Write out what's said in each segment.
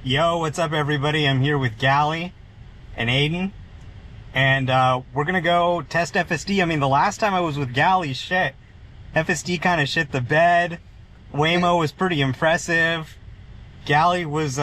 Yo, what's up everybody? I'm here with Gali and Aiden, and we're gonna go test FSD. I mean, the last time I was with Gali, shit, FSD kind of shit the bed. Waymo was pretty impressive. Gali was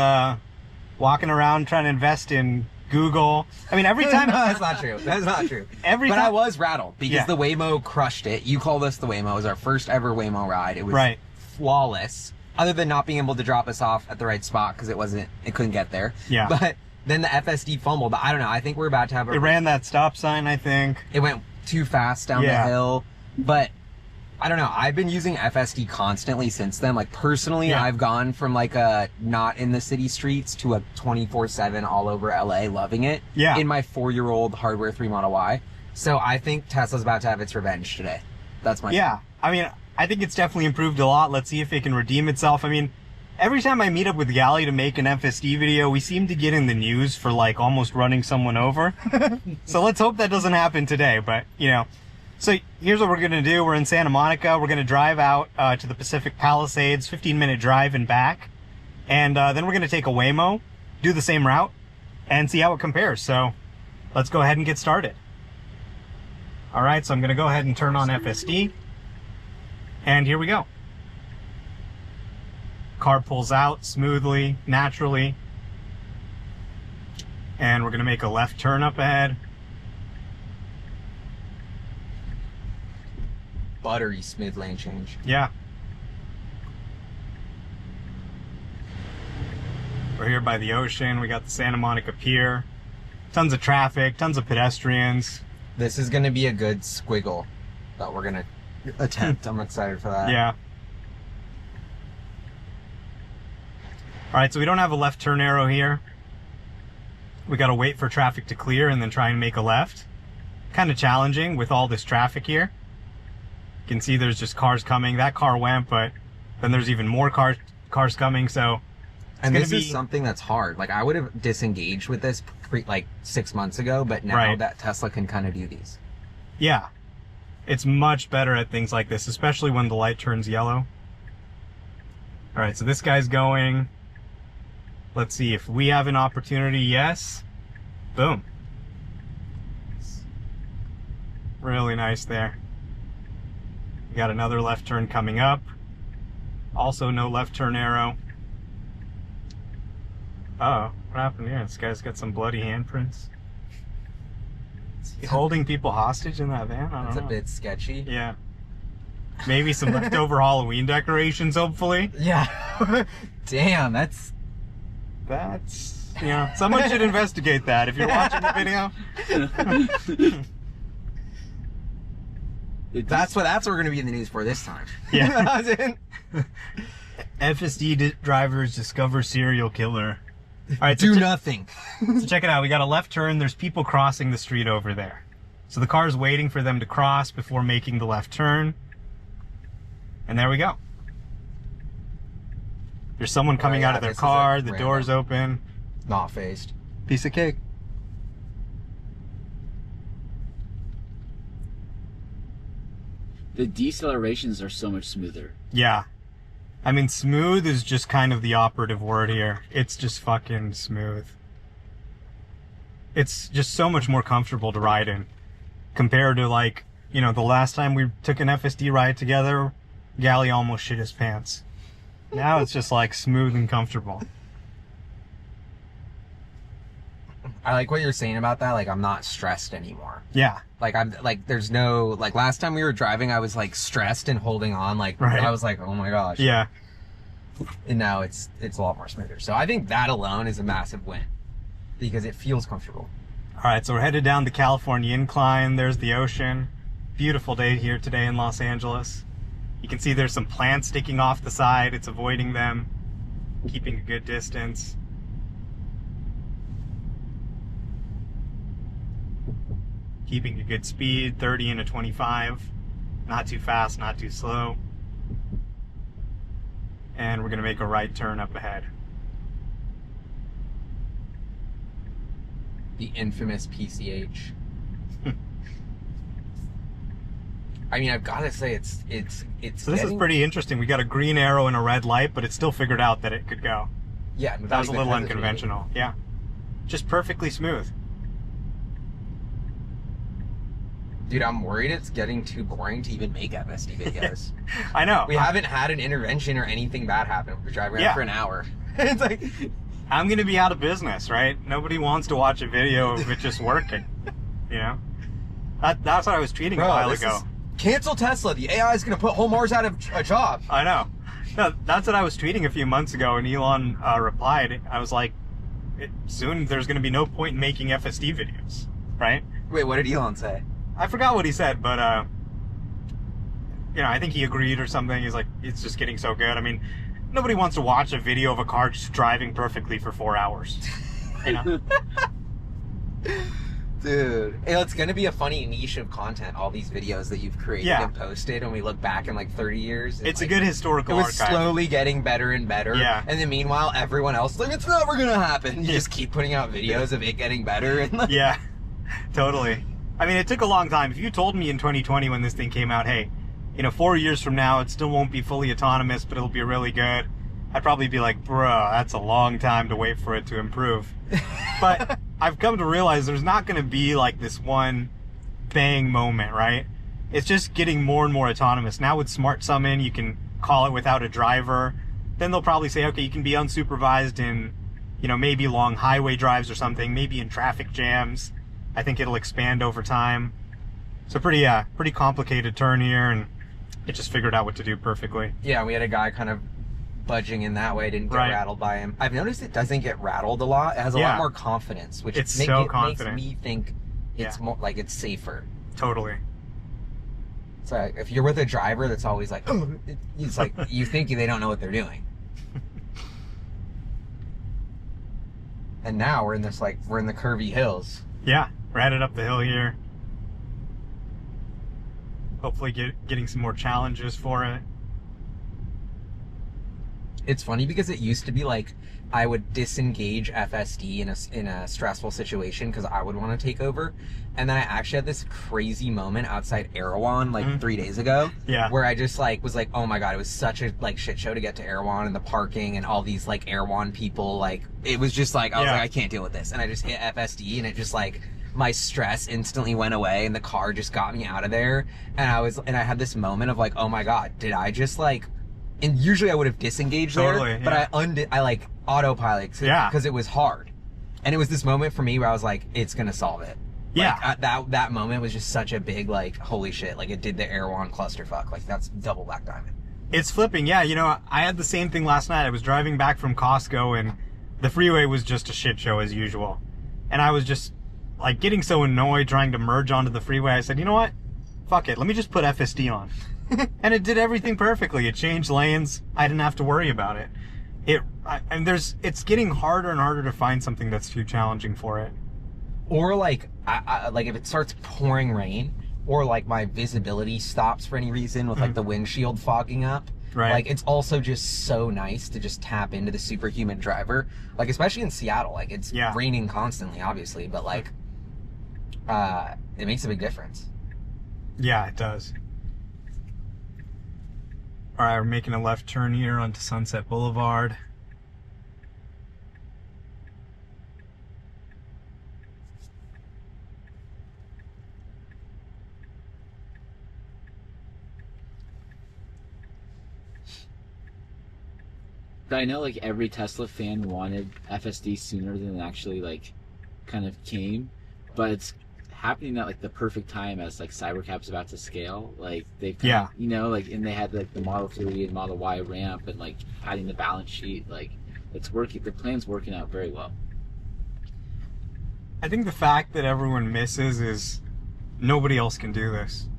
walking around trying to invest in Google. I mean, every time... No, that's not true. That's not true. But I was rattled because the Waymo crushed it. You called us the Waymo. It was our first ever Waymo ride. It was flawless. Other than not being able to drop us off at the right spot because it couldn't get there. Yeah. But then the FSD fumbled. But I don't know. I think we're about to have It ran that stop sign, I think. It went too fast down the hill. But I don't know. I've been using FSD constantly since then. Like personally, I've gone from like a not in the city streets to a 24/7 all over LA, loving it. Yeah. In my 4-year-old hardware 3 Model Y. So I think Tesla's about to have its revenge today. That's my I mean, I think it's definitely improved a lot. Let's see if it can redeem itself. I mean, every time I meet up with Gali to make an FSD video, we seem to get in the news for like almost running someone over. So let's hope that doesn't happen today, but you know. So here's what we're going to do. We're in Santa Monica. We're going to drive out to the Pacific Palisades, 15-minute drive and back. And then we're going to take a Waymo, do the same route, and see how it compares. So let's go ahead and get started. All right, so I'm going to go ahead and turn on FSD. And here we go. Car pulls out smoothly, naturally. And we're going to make a left turn up ahead. Buttery smooth lane change. Yeah. We're here by the ocean. We got the Santa Monica Pier. Tons of traffic, tons of pedestrians. This is going to be a good squiggle that we're going to attempt. I'm excited for that. Yeah. All right, so we don't have a left turn arrow here. We got to wait for traffic to clear and then try and make a left. Kind of challenging with all this traffic here. You can see there's just cars coming. That car went, but then there's even more cars coming, so and this is something that's hard. Like I would have disengaged with this like 6 months ago, but now that Tesla can kind of do these. Yeah. It's much better at things like this, especially when the light turns yellow. All right, so this guy's going. Let's see if we have an opportunity. Yes. Boom. Really nice there. We got another left turn coming up. Also no left turn arrow. Uh-oh, what happened here? This guy's got some bloody handprints. Is he holding people hostage in that van? I don't know. That's a bit sketchy. Yeah. Maybe some leftover Halloween decorations, hopefully. Yeah. Damn, that's... Yeah, someone should investigate that if you're watching the video. That's what we're going to be in the news for this time. Yeah. FSD drivers discover serial killer. All right, do nothing. So check it out. We got a left turn. There's people crossing the street over there. So the car's waiting for them to cross before making the left turn. And there we go. There's someone coming out of their car. The door's open. Not phased. Piece of cake. The decelerations are so much smoother. Yeah. I mean, smooth is just kind of the operative word here. It's just fucking smooth. It's just so much more comfortable to ride in. Compared to like, you know, the last time we took an FSD ride together, Gali almost shit his pants. Now it's just like smooth and comfortable. I like what you're saying about that. Like, I'm not stressed anymore. Yeah. Like, I'm like, there's no, like, last time we were driving, I was like stressed and holding on. Like, I was like, oh my gosh. Yeah. And now it's a lot more smoother. So I think that alone is a massive win because it feels comfortable. All right. So we're headed down the California incline. There's the ocean. Beautiful day here today in Los Angeles. You can see there's some plants sticking off the side. It's avoiding them, keeping a good distance. Keeping a good speed, 30 into 25. Not too fast, not too slow. And we're going to make a right turn up ahead. The infamous PCH. I mean, I've got to say, it's. So this is pretty interesting. We got a green arrow and a red light, but it still figured out that it could go. Yeah, That was a little hesitating. unconventional. Yeah. Just perfectly smooth. Dude, I'm worried it's getting too boring to even make FSD videos. I know. We haven't had an intervention or anything bad happen. We're driving around Yeah. for an hour. It's like, I'm going to be out of business, right? Nobody wants to watch a video of it just working. You know? That's what I was tweeting a while ago. Cancel Tesla. The AI is going to put whole Mars out of a job. I know. No, that's what I was tweeting a few months ago, and Elon replied. I was like, soon there's going to be no point in making FSD videos, right? Wait, what did Elon say? I forgot what he said, but, I think he agreed or something. He's like, it's just getting so good. I mean, nobody wants to watch a video of a car just driving perfectly for 4 hours. You know? Dude, it's going to be a funny niche of content, all these videos that you've created and posted, and we look back in like 30 years. It's a good historical archive. It was slowly getting better and better. Yeah. And then meanwhile, everyone else is like, it's never going to happen. You just keep putting out videos of it getting better. And yeah, totally. I mean, it took a long time. If you told me in 2020 when this thing came out, hey, 4 years from now, it still won't be fully autonomous, but it'll be really good, I'd probably be like, bruh, that's a long time to wait for it to improve. But I've come to realize there's not going to be like this one bang moment, right? It's just getting more and more autonomous. Now with Smart Summon, you can call it without a driver. Then they'll probably say, okay, you can be unsupervised in, maybe long highway drives or something, maybe in traffic jams. I think it'll expand over time. So pretty complicated turn here, and it just figured out what to do perfectly. Yeah, we had a guy kind of budging in that way, didn't get rattled by him. I've noticed it doesn't get rattled a lot. It has a lot more confidence, which makes me think it's more like it's safer. Totally. So if you're with a driver that's always like, oh, it's like you think they don't know what they're doing. And now we're in the curvy hills. Yeah, we're headed up the hill here. Hopefully getting some more challenges for it. It's funny because it used to be like I would disengage FSD in a stressful situation because I would want to take over, and then I actually had this crazy moment outside Erewhon 3 days ago, where I just was like, oh my god, it was such a shit show to get to Erewhon and the parking and all these Erewhon people. It was just I was like, I can't deal with this, and I just hit FSD and it just my stress instantly went away and the car just got me out of there, and I had this moment of oh my god, did I just and usually I would have disengaged there, but I autopilot because it was hard. And it was this moment for me where I was like, it's going to solve it. Yeah. That moment was just such a big, holy shit, it did the Erewhon clusterfuck. That's double black diamond. It's flipping. Yeah. I had the same thing last night. I was driving back from Costco and the freeway was just a shit show as usual. And I was just getting so annoyed trying to merge onto the freeway. I said, you know what? Fuck it. Let me just put FSD on. And it did everything perfectly. It changed lanes. I didn't have to worry about it. It's getting harder and harder to find something that's too challenging for it. Or if it starts pouring rain, or my visibility stops for any reason with the windshield fogging up. Right. It's also just so nice to just tap into the superhuman driver. Especially in Seattle. It's raining constantly, obviously, but it makes a big difference. Yeah, it does. All right, we're making a left turn here onto Sunset Boulevard. But I know every Tesla fan wanted FSD sooner than it actually kind of came, but it's happening at the perfect time as Cybercab's about to scale. They've and they had the Model 3 and Model Y ramp and padding the balance sheet. It's working. The plan's working out very well. I think the fact that everyone misses is nobody else can do this.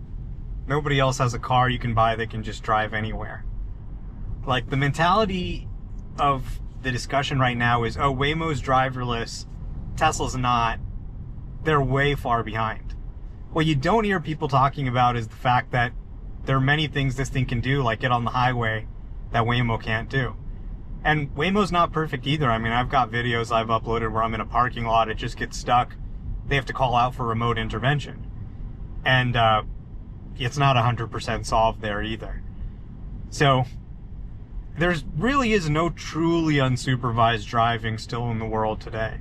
Nobody else has a car you can buy that can just drive anywhere. The mentality of the discussion right now is, oh, Waymo's driverless, Tesla's not. They're way far behind. What you don't hear people talking about is the fact that there are many things this thing can do, like get on the highway, that Waymo can't do. And Waymo's not perfect either. I mean, I've got videos I've uploaded where I'm in a parking lot, it just gets stuck. They have to call out for remote intervention. And it's not 100% solved there either. So there's really is no truly unsupervised driving still in the world today,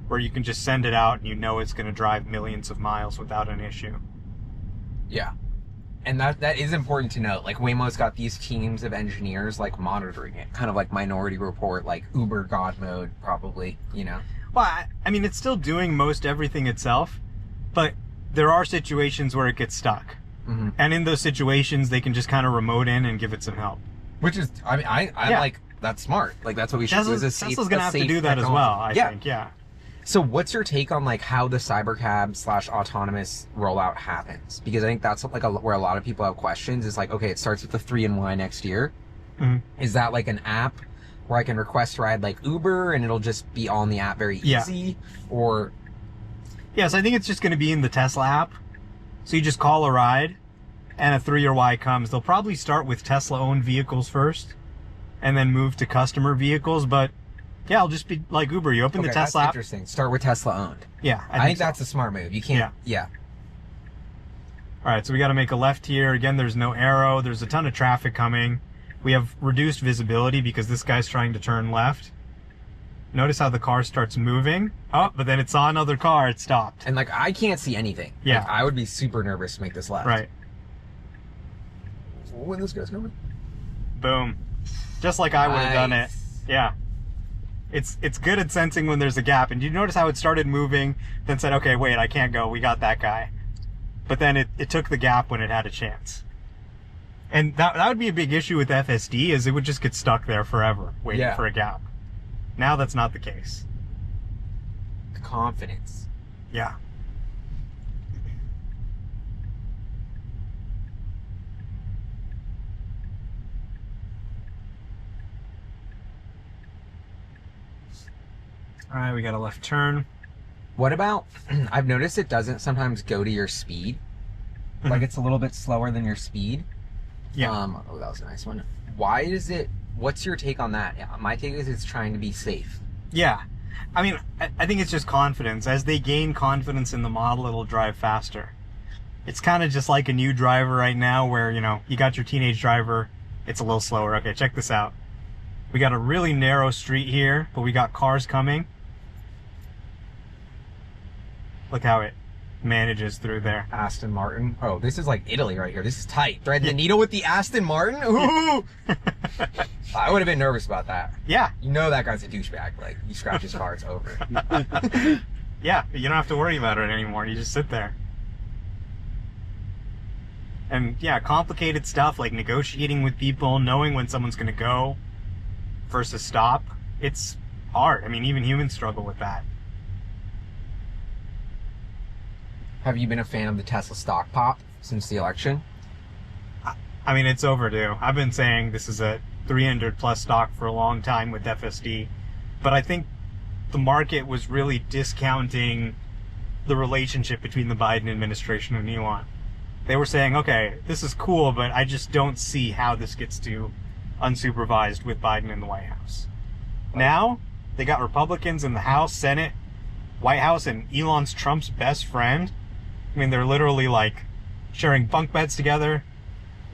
where you can just send it out and you know it's going to drive millions of miles without an issue. Yeah. And that is important to note. Like, Waymo's got these teams of engineers, like, monitoring it. Kind of like Minority Report, like Uber God mode, probably, you know? Well, I mean, it's still doing most everything itself, but there are situations where it gets stuck. Mm-hmm. And in those situations, they can just kind of remote in and give it some help. Which is, I mean, I like, that's smart. Like, that's what we should do. Tesla's going to have to do that as well, I think, yeah. So what's your take on, like, how the cybercab / autonomous rollout happens? Because I think that's, like, where a lot of people have questions is, like, okay, it starts with the 3 and Y next year. Mm-hmm. Is that, like, an app where I can request a ride like Uber and it'll just be on the app very easy? Or... Yes, I think it's just going to be in the Tesla app. So you just call a ride, and a 3 or Y comes. They'll probably start with Tesla-owned vehicles first, and then move to customer vehicles. But yeah, it'll just be like Uber. You open the Tesla app. Interesting. Start with Tesla-owned. Yeah, I think that's a smart move. You can't. Yeah. All right, so we got to make a left here. Again, there's no arrow. There's a ton of traffic coming. We have reduced visibility because this guy's trying to turn left. Notice how the car starts moving. Oh, but then it saw another car. It stopped. And, like, I can't see anything. Yeah. Like, I would be super nervous to make this left. Right. When this guy's coming. Boom. Just like I would have done it. Yeah. It's good at sensing when there's a gap. And you notice how it started moving, then said, okay, wait, I can't go. We got that guy. But then it took the gap when it had a chance. And that would be a big issue with FSD, is it would just get stuck there forever, waiting for a gap. Now that's not the case. The confidence. Yeah. All right, we got a left turn. What about, I've noticed it doesn't sometimes go to your speed. Like, it's a little bit slower than your speed. Yeah. Oh, that was a nice one. Why is it, what's your take on that? Yeah, my take is it's trying to be safe. Yeah. I mean, I think it's just confidence. As they gain confidence in the model, it'll drive faster. It's kind of just like a new driver right now where, you know, you got your teenage driver, it's a little slower. Okay, check this out. We got a really narrow street here, but we got cars coming. Look how it manages through there. Aston Martin. Oh, this is like Italy right here. This is tight. Thread the needle with the Aston Martin? Ooh! I would have been nervous about that. Yeah. You know that guy's a douchebag. Like, you scratch his car, it's over. Yeah, you don't have to worry about it anymore. You just sit there. And yeah, complicated stuff like negotiating with people, knowing when someone's going to go versus stop. It's hard. I mean, even humans struggle with that. Have you been a fan of the Tesla stock pop since the election? I mean, it's overdue. I've been saying this is a 300 plus stock for a long time with FSD, but I think the market was really discounting the relationship between the Biden administration and Elon. They were saying, okay, this is cool, but I just don't see how this gets to unsupervised with Biden in the White House. Now, they got Republicans in the House, Senate, White House, and Elon's Trump's best friend. I mean, they're literally like sharing bunk beds together.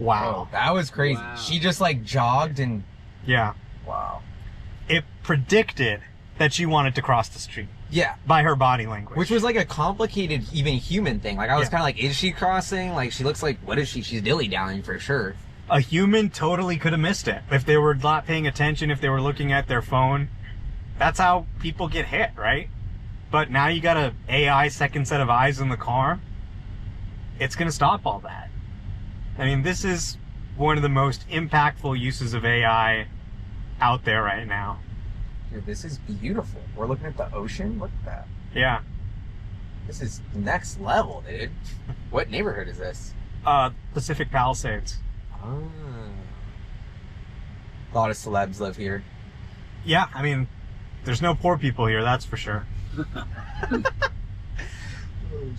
Wow. Oh, that was crazy. Wow. She just like jogged and... Yeah. Wow. It predicted that she wanted to cross the street. Yeah. By her body language. Which was like a complicated, even human thing. Like, I was kind of like, is she crossing? Like, she looks like, what is she? She's dilly-dallying for sure. A human totally could have missed it. If they were not paying attention, if they were looking at their phone. That's how people get hit, right? But now you got a AI second set of eyes in the car. It's going to stop all that. I mean, this is one of the most impactful uses of AI out there right now. Dude, this is beautiful. We're looking at the ocean. Look at that. Yeah. This is next level, dude. What neighborhood is this? Pacific Palisades. Oh. A lot of celebs live here. Yeah, I mean, there's no poor people here, that's for sure. Oh,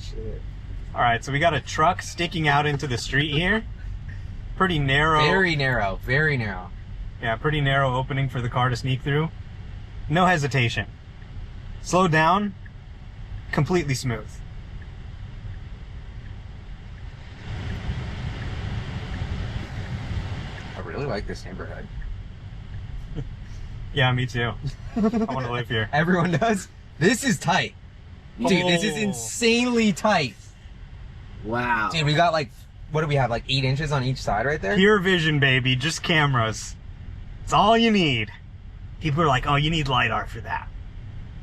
shit. All right, so we got a truck sticking out into the street here. Pretty narrow. Very narrow. Very narrow. Yeah, pretty narrow opening for the car to sneak through. No hesitation. Slow down. Completely smooth. I really like this neighborhood. Yeah, me too. I want to live here. Everyone does. This is tight. Dude, this is Oh. insanely tight. Wow. Dude, we got like, what do we have? Like 8 inches on each side right there? Pure vision, baby. Just cameras. It's all you need. People are like, oh, you need LiDAR for that.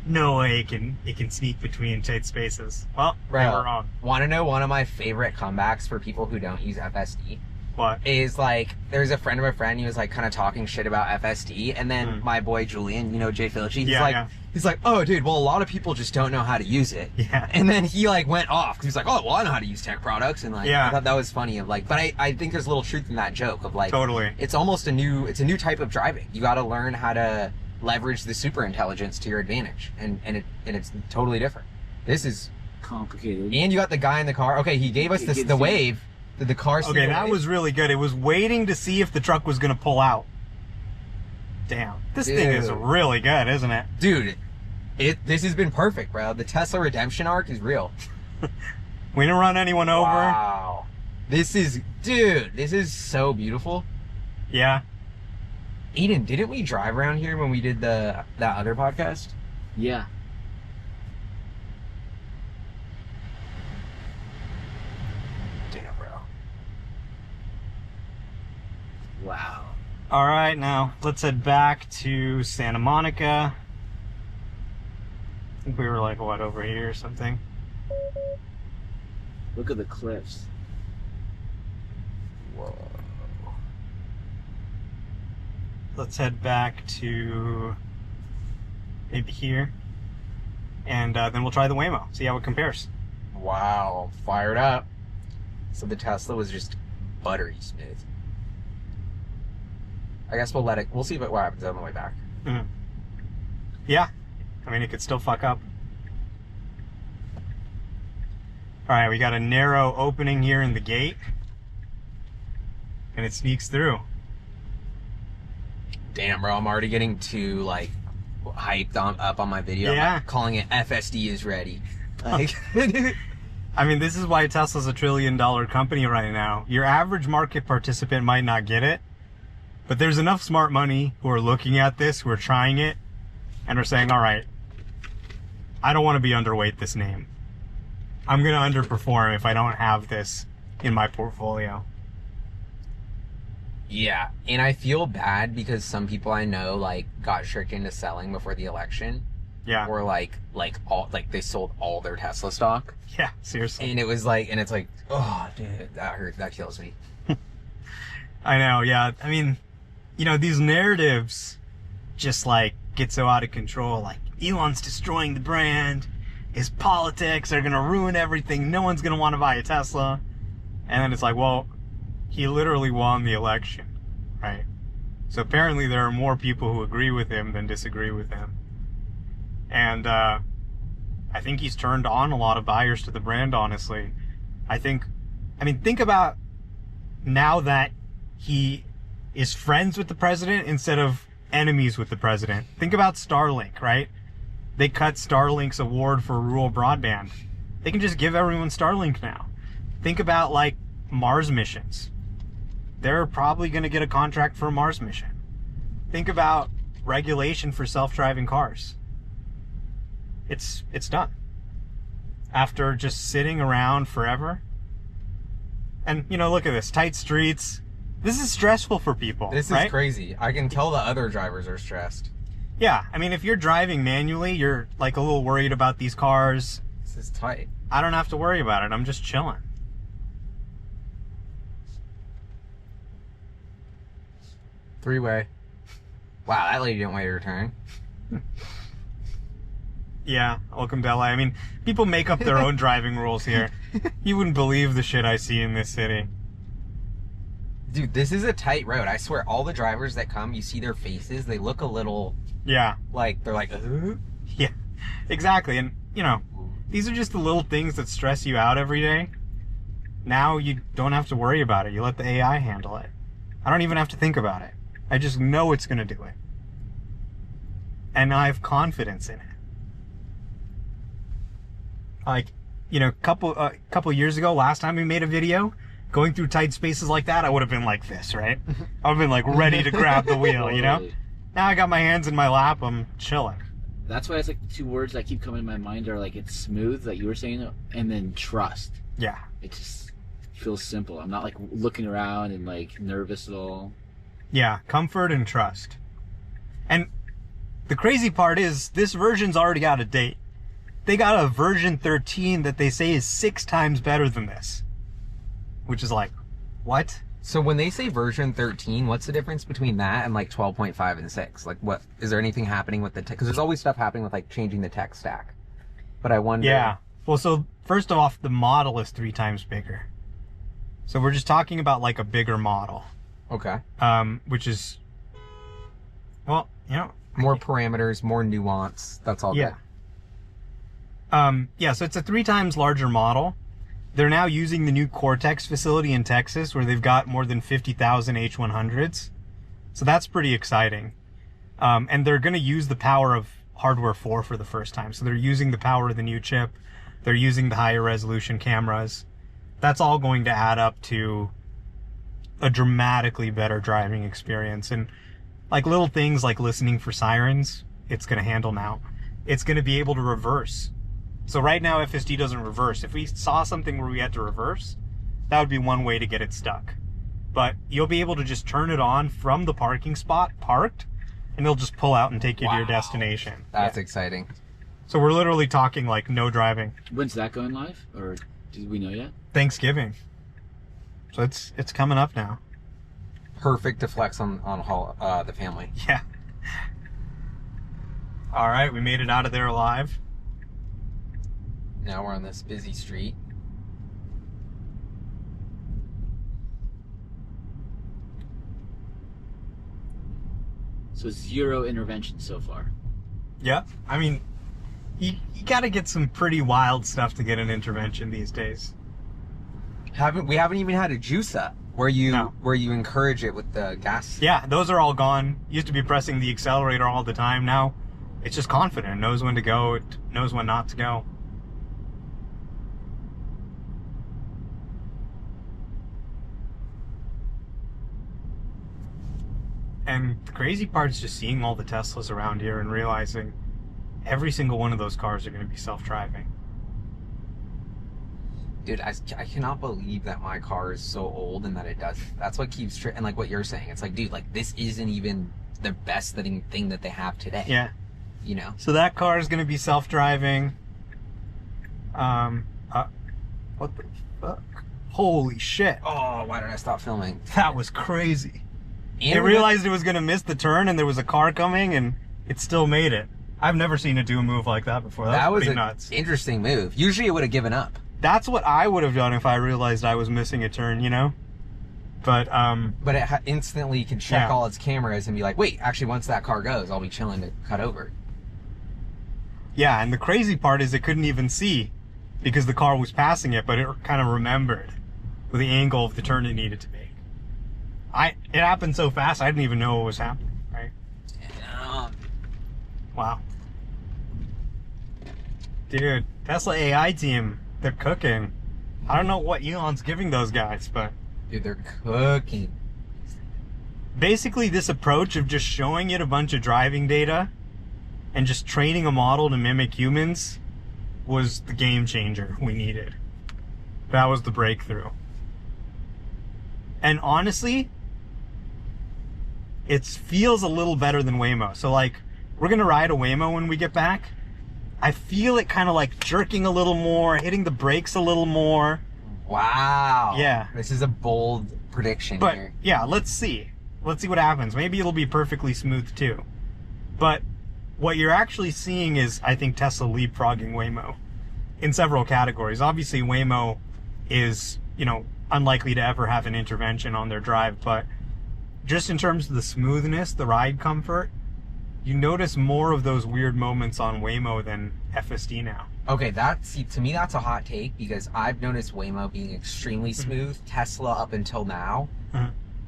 No way it can sneak between tight spaces. Well, they were wrong. Want to know one of my favorite comebacks for people who don't use FSD? What? Is like, there's a friend of a friend, he was like kind of talking shit about FSD, and then my boy Julian, you know, Jay Phillichi, he's like, oh dude, well a lot of people just don't know how to use it. Yeah. And then he like went off, 'cause he's like, oh well, I know how to use tech products, and like, I thought that was funny of like, but I think there's a little truth in that joke of like, Totally. it's almost a new type of driving. You got to learn how to leverage the super intelligence to your advantage, and it's totally different. This is Complicated. and you got the guy in the car. Okay, he gave us the wave. Did the car see Okay, the that wave? was really good. It was waiting to see if the truck was going to pull out. Damn. This thing is Dude. really good, isn't it? Dude, this has been perfect, bro. The Tesla redemption arc is real. We didn't run anyone over. Wow. This is so beautiful. Yeah. Eden, didn't we drive around here when we did that other podcast? Yeah. Damn, bro. Wow. All right, now let's head back to Santa Monica. I think we were like, what, over here or something? Look at the cliffs. Whoa. Let's head back to maybe here. And then we'll try the Waymo, see how it compares. Wow, fired up. So the Tesla was just buttery smooth. I guess we'll see what happens on the way back. Mhm. Yeah, I mean, it could still fuck up. All right, we got a narrow opening here in the gate. And it sneaks through. Damn, bro, I'm already getting too, like, hyped up on my video. Yeah. I'm, like, calling it FSD is ready. Like, I mean, this is why Tesla's $1 trillion company right now. Your average market participant might not get it, but there's enough smart money who are looking at this, who are trying it, and are saying, all right, I don't want to be underweight this name. I'm going to underperform if I don't have this in my portfolio. yeah, and I feel bad because some people I know, like, got tricked into selling before the election. Yeah. Or, like they sold all their Tesla stock. Yeah, seriously. And it was like, and it's like, oh, dude, that hurt. That kills me. I know, yeah. I mean, you know, these narratives just like get so out of control. Like, Elon's destroying the brand. His politics are going to ruin everything. No one's going to want to buy a Tesla. And then it's like, well, he literally won the election, right? So apparently there are more people who agree with him than disagree with him. And I think he's turned on a lot of buyers to the brand, honestly. I mean, think about now that he is friends with the president instead of enemies with the president. Think about Starlink, right? They cut Starlink's award for rural broadband. They can just give everyone Starlink now. Think about, like, Mars missions. They're probably going to get a contract for a Mars mission. Think about regulation for self-driving cars. It's done. After just sitting around forever. And, you know, look at this. Tight streets. This is stressful for people, This is right? crazy. I can tell the other drivers are stressed. Yeah, I mean, if you're driving manually, you're, like, a little worried about these cars. This is tight. I don't have to worry about it. I'm just chilling. Three-way. Wow, that lady didn't wait her turn. Yeah, welcome to LA. I mean, people make up their own driving rules here. You wouldn't believe the shit I see in this city. Dude, this is a tight road. I swear, all the drivers that come, you see their faces, they look a little, Yeah, like, they're like, yeah, exactly. And, you know, these are just the little things that stress you out every day. Now you don't have to worry about it. You let the AI handle it. I don't even have to think about it. I just know it's going to do it. And I have confidence in it. Like, you know, couple years ago, last time we made a video, going through tight spaces like that, I would have been like this, right? I would have been like ready to grab the wheel, you know? Totally. Now I got my hands in my lap, I'm chilling. That's why it's like the two words that keep coming to my mind are like it's smooth, like you were saying, and then trust. Yeah. It just feels simple. I'm not like looking around and like nervous at all. Yeah, comfort and trust. And the crazy part is this version's already out of date. They got a version 13 that they say is 6 times better than this. Which is like, what? So when they say version 13, what's the difference between that and like 12.5 and 6? Like what, is there anything happening with the tech? Because there's always stuff happening with like changing the tech stack. But I wonder. Yeah. Well, so first off, the model is 3 times bigger. So we're just talking about like a bigger model. Okay. Which is, well, you know. More parameters, more nuance. That's all Yeah. good. Yeah, so it's a 3 times larger model. They're now using the new Cortex facility in Texas where they've got more than 50,000 H100s. So that's pretty exciting. And they're going to use the power of hardware 4 for the first time. So they're using the power of the new chip. They're using the higher resolution cameras. That's all going to add up to a dramatically better driving experience. And like little things like listening for sirens, it's going to handle now. It's going to be able to reverse. So right now FSD doesn't reverse. If we saw something where we had to reverse, that would be one way to get it stuck. But you'll be able to just turn it on from the parking spot, parked, and it'll just pull out and take you to your destination. That's exciting. So we're literally talking like no driving. When's that going live? Or do we know yet? Thanksgiving. So it's coming up now. Perfect to flex on the family. Yeah. All right, we made it out of there alive. Now we're on this busy street. So 0 intervention so far. Yeah. I mean, you got to get some pretty wild stuff to get an intervention these days. We haven't even had a juice up where you No. encourage it with the gas. Yeah, those are all gone. Used to be pressing the accelerator all the time. Now it's just confident. It knows when to go. It knows when not to go. And the crazy part is just seeing all the Teslas around here and realizing every single one of those cars are going to be self-driving. Dude, I cannot believe that my car is so old and that it does. That's what keeps and like what you're saying. It's like, dude, like this isn't even the best thing that they have today. Yeah. You know. So that car is going to be self-driving. What the fuck? Holy shit. Oh, why did I stop filming? That was crazy. And It realized it was going to miss the turn and there was a car coming and it still made it. I've never seen it do a move like that before. That was pretty nuts. Interesting move. Usually it would have given up. That's what I would have done if I realized I was missing a turn, you know? But it instantly can check Yeah. all its cameras and be like, wait, actually once that car goes, I'll be chilling to cut over. yeah, and the crazy part is it couldn't even see because the car was passing it, but it kind of remembered with the angle of the turn it needed to make. It happened so fast, I didn't even know what was happening, right? Wow. Dude, Tesla AI team, they're cooking. I don't know what Elon's giving those guys, but Dude, they're cooking. basically this approach of just showing it a bunch of driving data and just training a model to mimic humans was the game changer we needed. That was the breakthrough. And honestly, it feels a little better than Waymo. So like, we're gonna ride a Waymo when we get back. I feel it kind of like jerking a little more, hitting the brakes a little more. Wow. Yeah. This is a bold prediction But here. yeah, let's see. Let's see what happens. Maybe it'll be perfectly smooth too. But what you're actually seeing is, I think, Tesla leapfrogging Waymo in several categories. Obviously, Waymo is, you know, unlikely to ever have an intervention on their drive, but just in terms of the smoothness, the ride comfort, you notice more of those weird moments on Waymo than FSD now. Okay, to me that's a hot take because I've noticed Waymo being extremely smooth. Tesla up until now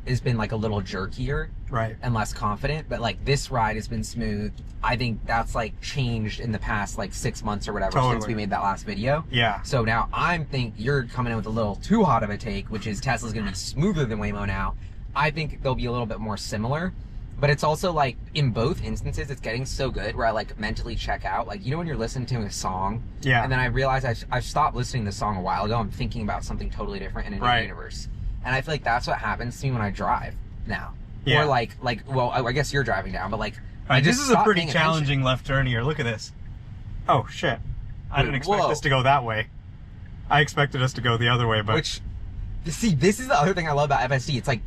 has been like a little jerkier Right. and less confident, but like this ride has been smooth. I think that's like changed in the past like 6 months or whatever since Totally. we made that last video. Yeah. So now you're coming in with a little too hot of a take, which is Tesla's gonna be smoother than Waymo now. I think they'll be a little bit more similar, But it's also like, in both instances, it's getting so good where I like mentally check out. Like, you know when you're listening to a song, and then I realize I've stopped listening to the song a while ago. I'm thinking about something totally different in a new universe. And I feel like that's what happens to me when I drive now. Yeah. Or well, I guess you're driving now, but like, this is a pretty challenging left turn here. Look at this. Oh shit! I didn't expect this to go that way. I expected us to go the other way, but see, this is the other thing I love about FSD. It's like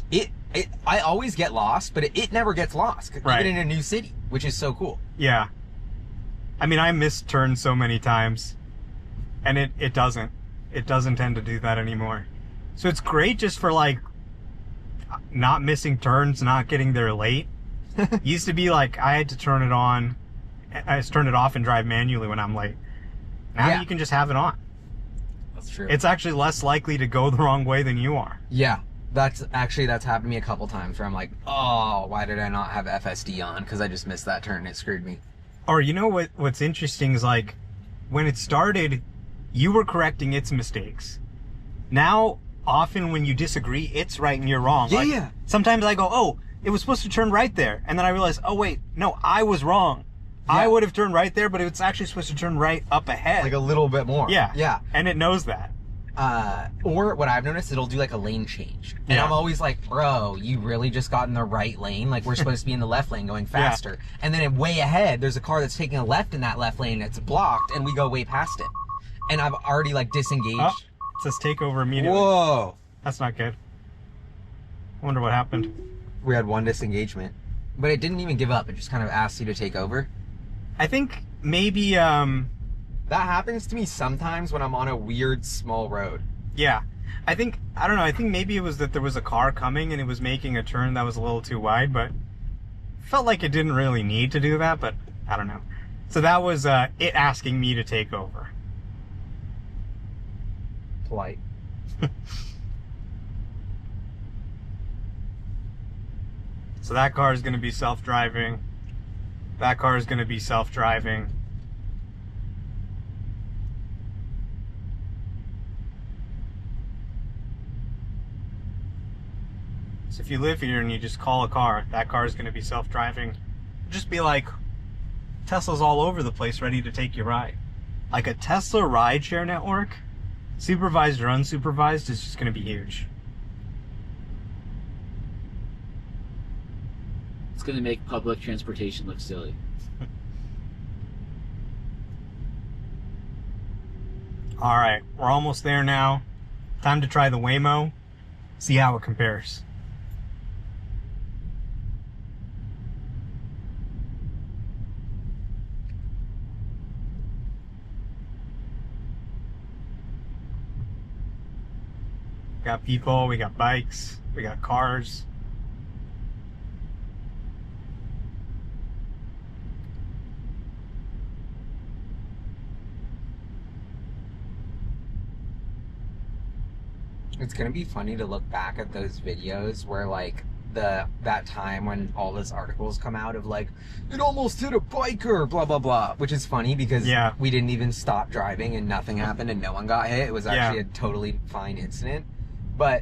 I always get lost, but it never gets lost, even in a new city, which is so cool. Yeah. I mean, I missed turns so many times, and it doesn't tend to do that anymore. So it's great just for like not missing turns, not getting there late. Used to be like I had to turn it on, I just turn it off and drive manually when I'm late. Now you can just have it on. That's true. It's actually less likely to go the wrong way than you are. Yeah. That's happened to me a couple times where I'm like, oh, why did I not have FSD on? Because I just missed that turn and it screwed me. Or you know what's interesting is like, when it started, you were correcting its mistakes. Now, often when you disagree, it's right and you're wrong. Yeah, like, sometimes I go, oh, it was supposed to turn right there. And then I realize, oh wait, no, I was wrong. Yeah. I would have turned right there, but it's actually supposed to turn right up ahead. Like a little bit more. Yeah. Yeah. And it knows that. Or what I've noticed, it'll do like a lane change. And I'm always like, bro, you really just got in the right lane? Like, we're supposed to be in the left lane going faster. Yeah. And then way ahead, there's a car that's taking a left in that left lane. It's blocked, and we go way past it. And I've already like disengaged. Oh, it says take over immediately. Whoa. That's not good. I wonder what happened. We had one disengagement. But it didn't even give up. It just kind of asked you to take over. I think maybe, that happens to me sometimes when I'm on a weird small road. Yeah. I think maybe it was that there was a car coming and it was making a turn that was a little too wide, but felt like it didn't really need to do that, but I don't know. So that was it asking me to take over. Polite. So that car is going to be self-driving. That car is going to be self-driving. So if you live here and you just call a car, that car is going to be self-driving. Just be like, Tesla's all over the place ready to take your ride. Like a Tesla rideshare network, supervised or unsupervised, is just going to be huge. It's going to make public transportation look silly. All right, we're almost there now. Time to try the Waymo, see how it compares. We got people, we got bikes, we got cars. It's gonna be funny to look back at those videos where like that time when all those articles come out of like, it almost hit a biker, blah blah blah, which is funny because we didn't even stop driving and nothing happened and no one got hit. It was actually a totally fine incident. But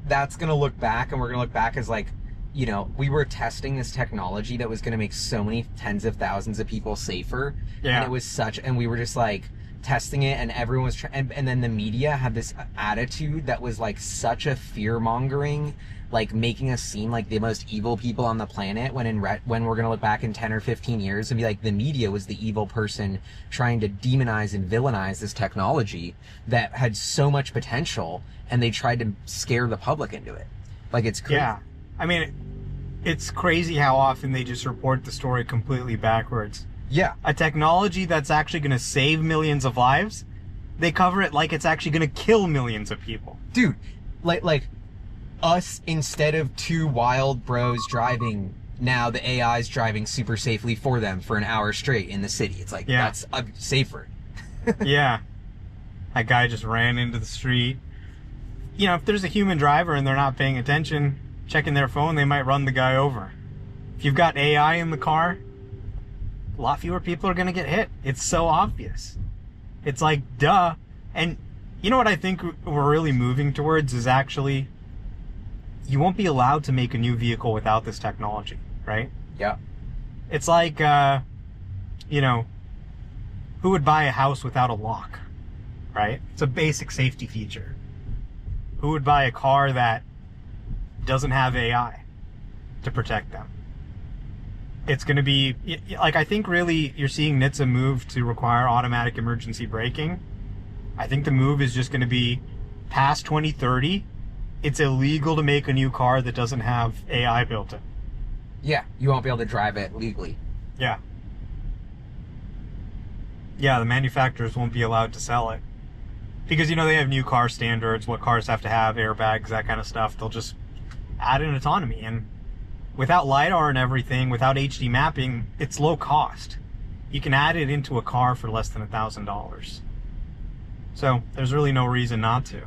that's gonna look back, and we're gonna look back as like, you know, we were testing this technology that was gonna make so many tens of thousands of people safer, and it was and we were just like testing it, and everyone was and then the media had this attitude that was like such a fear-mongering, like making us seem like the most evil people on the planet, when we're gonna look back in 10 or 15 years and be like, the media was the evil person trying to demonize and villainize this technology that had so much potential, and they tried to scare the public into it. Like, it's crazy. Yeah, I mean, it's crazy how often they just report the story completely backwards. Yeah. A technology that's actually going to save millions of lives, they cover it like it's actually going to kill millions of people. Dude, like us, instead of two wild bros driving, now the AI's driving super safely for them for an hour straight in the city. It's like, that's safer. Yeah. That guy just ran into the street. You know, if there's a human driver and they're not paying attention, checking their phone, they might run the guy over. If you've got AI in the car, a lot fewer people are going to get hit. It's so obvious. It's like, duh. And you know what I think we're really moving towards is actually, you won't be allowed to make a new vehicle without this technology. right? Yeah. It's like, you know, who would buy a house without a lock, right? It's a basic safety feature. Who would buy a car that doesn't have AI to protect them? It's going to be, like, I think really you're seeing NHTSA move to require automatic emergency braking. I think the move is just going to be past 2030. It's illegal to make a new car that doesn't have AI built in. Yeah, you won't be able to drive it legally. Yeah. Yeah, the manufacturers won't be allowed to sell it. Because, you know, they have new car standards, what cars have to have, airbags, that kind of stuff. They'll just add in autonomy. And without LiDAR and everything, without HD mapping, it's low cost. You can add it into a car for less than $1,000. So there's really no reason not to.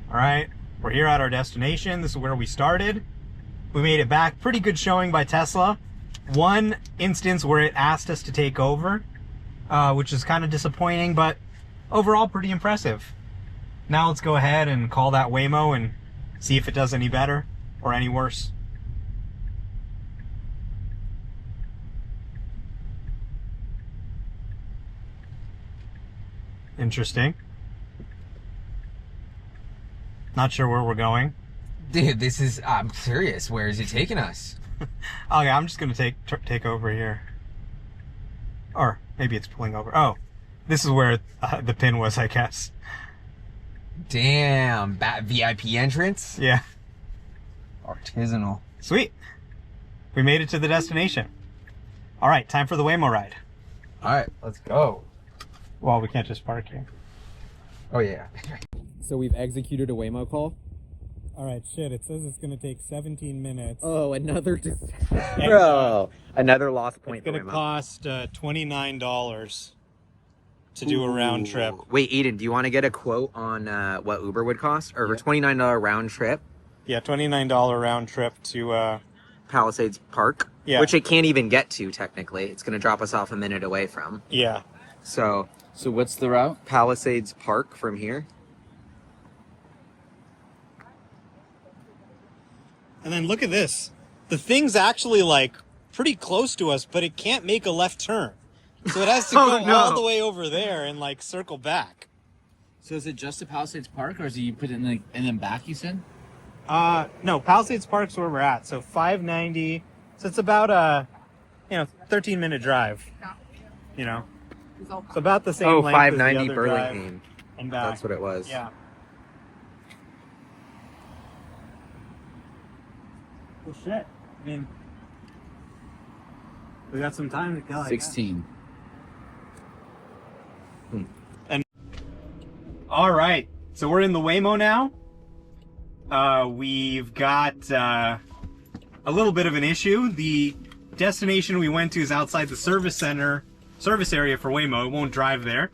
All right, we're here at our destination. This is where we started. We made it back. Pretty good showing by Tesla. One instance where it asked us to take over, which is kind of disappointing, but overall pretty impressive. Now let's go ahead and call that Waymo and see if it does any better or any worse. Interesting. Not sure where we're going. Dude, this is, I'm serious. Where is it taking us? Okay, I'm just gonna take over here. Or maybe it's pulling over. Oh, this is where the pin was, I guess. Damn, VIP entrance? Yeah. Artisanal. Sweet. We made it to the destination. All right, time for the Waymo ride. All right, let's go. Well, we can't just park here. Oh, yeah. So we've executed a Waymo call. All right, shit, it says it's gonna take 17 minutes. Oh, another Bro, another lost point. It's gonna cost $29 to do a round trip. Wait, Eden, do you want to get a quote on what Uber would cost? Or a $29 round trip? Yeah, $29 round trip to Palisades Park? Yeah. Which it can't even get to, technically. It's going to drop us off a minute away from. yeah. So, what's the route? Palisades Park from here. And then look at this. The thing's actually like pretty close to us, but it can't make a left turn. So it has to Oh, go no. all the way over there and like circle back. So is it just to Palisades Park, or is it you put it in and then back? You said. No, Palisades Park's where we're at. So 590. So it's about a, 13-minute drive. You know, it's about the same Oh, length 590 as the other drive Burlingame. and back. That's what it was. Yeah. Well, shit. I mean, we got some time to kill. 16. All right, so we're in the Waymo now. We've got a little bit of an issue. The destination we went to is outside the service area for Waymo. It won't drive there,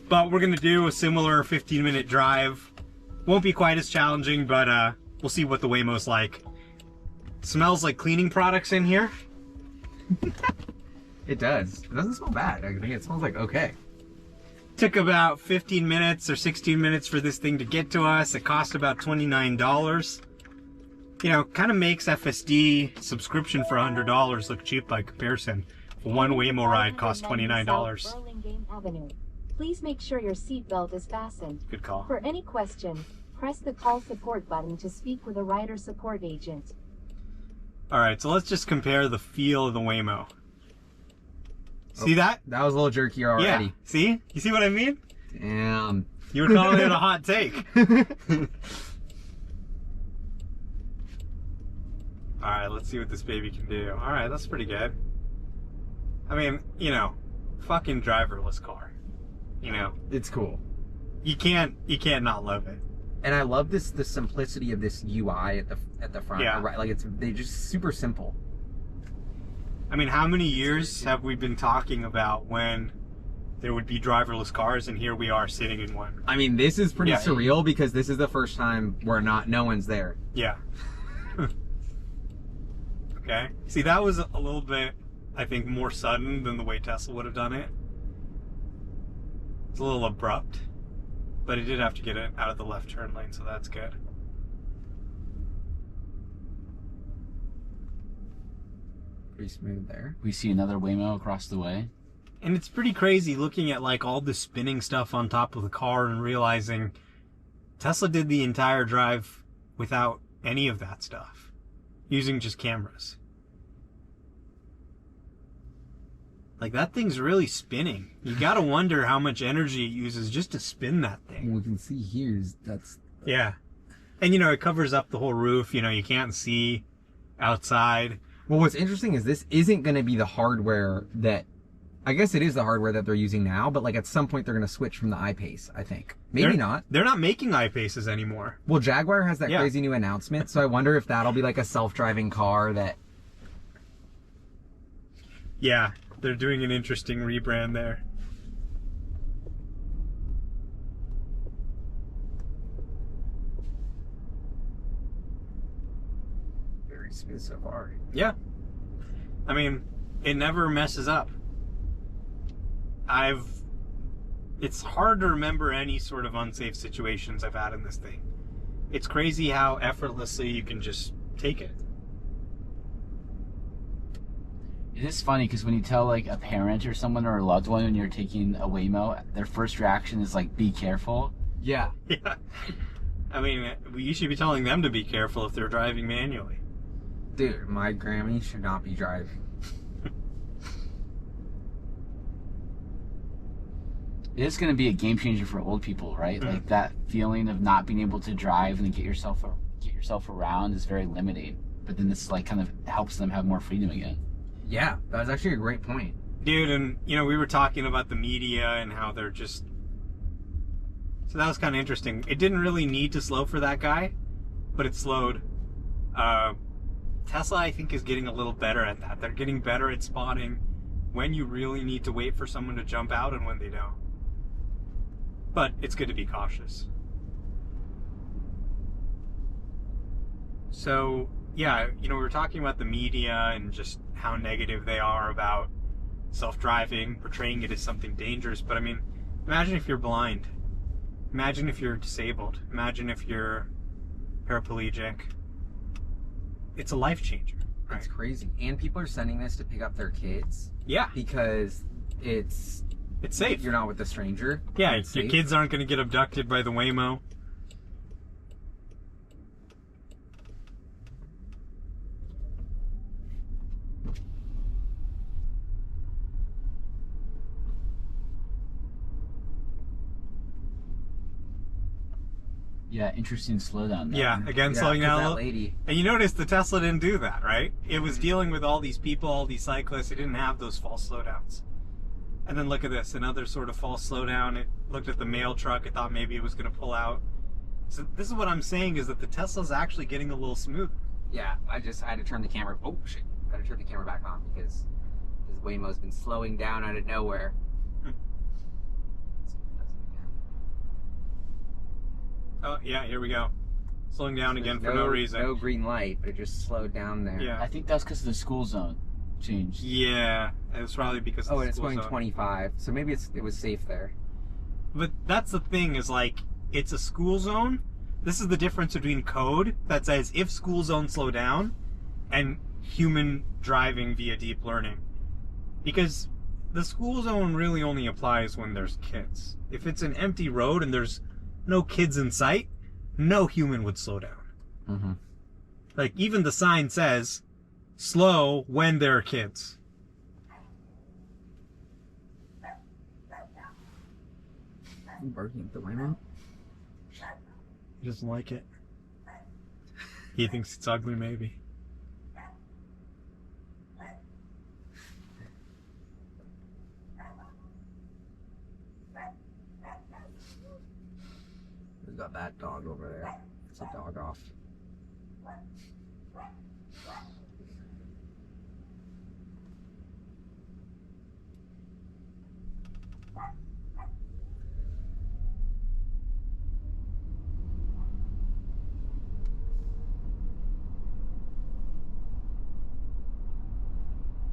but we're gonna do a similar 15-minute drive. Won't be quite as challenging, but we'll see what the Waymo's like. Smells like cleaning products in here. It does. It doesn't smell bad. I think it smells like okay. Took about 15 minutes or 16 minutes for this thing to get to us. It cost about $29. You know, kind of makes FSD subscription for $100 look cheap by comparison. One Waymo ride costs $29. Burlingame Avenue. Please make sure your seatbelt is fastened. Good call. For any question, press the call support button to speak with a rider support agent. All right, so let's just compare the feel of the Waymo. See that? That was a little jerky already. Yeah. See? You see what I mean? Damn. You were calling it a hot take. All right, let's see what this baby can do. All right, that's pretty good. I mean, fucking driverless car. It's cool. You can't not love it. And I love the simplicity of this UI at the front. Yeah. Right, like they just super simple. I mean, how many years have we been talking about when there would be driverless cars, and here we are sitting in one? I mean, this is pretty Yeah. surreal because this is the first time where no one's there. Yeah. Okay. See, that was a little bit, I think, more sudden than the way Tesla would have done it. It's a little abrupt, but it did have to get it out of the left turn lane, so that's good. Pretty smooth there. We see another Waymo across the way. And it's pretty crazy looking at like all the spinning stuff on top of the car and realizing Tesla did the entire drive without any of that stuff, using just cameras. Like, that thing's really spinning. You gotta wonder how much energy it uses just to spin that thing. We can see here that's... Yeah. And, you know, it covers up the whole roof. You know, you can't see outside. Well, what's interesting is this isn't going to be the hardware that... I guess it is the hardware that they're using now, but, like, at some point they're going to switch from the I-Pace, I think. Maybe not. They're not making I-Paces anymore. Well, Jaguar has that crazy new announcement, so I wonder if that'll be, like, a self-driving car that... Yeah. They're doing an interesting rebrand there. Very smooth so far. Yeah. I mean, it never messes up. It's hard to remember any sort of unsafe situations I've had in this thing. It's crazy how effortlessly you can just take it. It is funny because when you tell like a parent or someone or a loved one when you're taking a Waymo, their first reaction is like, be careful. Yeah. Yeah. I mean, you should be telling them to be careful if they're driving manually. Dude, my Grammy should not be driving. It is going to be a game changer for old people, right? Mm-hmm. Like that feeling of not being able to drive and get yourself around is very limiting. But then this like kind of helps them have more freedom again. Yeah, that was actually a great point. Dude, and you know, we were talking about the media and how they're just... So that was kind of interesting. It didn't really need to slow for that guy, but it slowed. Tesla, I think, is getting a little better at that. They're getting better at spotting when you really need to wait for someone to jump out and when they don't. But it's good to be cautious. So, yeah, you know, we were talking about the media and just how negative they are about self-driving, portraying it as something dangerous. But I mean, imagine if you're blind. Imagine if you're disabled. Imagine if you're paraplegic. It's a life changer. Right? It's crazy. And people are sending this to pick up their kids. Yeah. Because it's safe. You're not with a stranger. Yeah, your kids aren't going to get abducted by the Waymo. Yeah, interesting slowdown there. Yeah, again, slowing down a little. Lady. And you notice the Tesla didn't do that, right? It was dealing with all these people, all these cyclists. It didn't have those false slowdowns. And then look at this, another sort of false slowdown. It looked at the mail truck. It thought maybe it was going to pull out. So this is what I'm saying, is that the Tesla's actually getting a little smoother. Yeah, I had to turn the camera. Oh shit! I had to turn the camera back on because this Waymo's been slowing down out of nowhere. Oh, yeah, here we go. Slowing down again for no reason. No green light, but it just slowed down there. Yeah. I think that's because of the school zone changed. Yeah, it was probably because of and the it's school going zone. 25, so maybe it was safe there. But that's the thing, is like, it's a school zone. This is the difference between code that says if school zone slow down and human driving via deep learning. Because the school zone really only applies when there's kids. If it's an empty road and there's no kids in sight, no human would slow down. Mm-hmm. Like, even the sign says, slow when there are kids. I'm barking at the Waymo. He doesn't like it. He thinks it's ugly, maybe. We've got that dog over there. It's a dog off.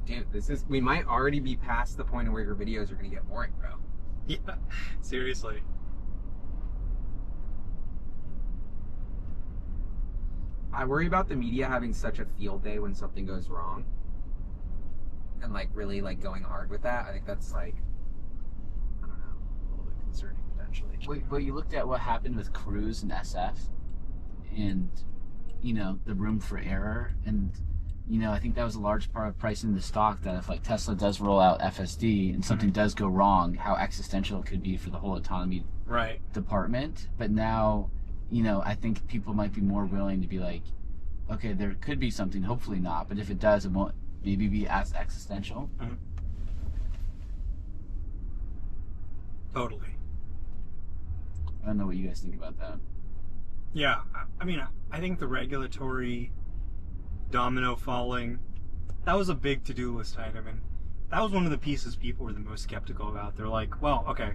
Dude, we might already be past the point where your videos are going to get boring, bro. Yeah, seriously. I worry about the media having such a field day when something goes wrong. and like really like going hard with that, I think that's like, I don't know, a little bit concerning potentially. But you looked at what happened with Cruise and SF, and you know the room for error, and you know I think that was a large part of pricing the stock. That if like Tesla does roll out FSD and something does go wrong, how existential it could be for the whole autonomy department. But now, you know, I think people might be more willing to be like, okay, there could be something. Hopefully not, but if it does, it won't maybe be as existential. Totally. I don't know what you guys think about that. Yeah, I mean, I think the regulatory domino falling, that was a big to-do list item, and that was one of the pieces people were the most skeptical about. They're like, well, okay,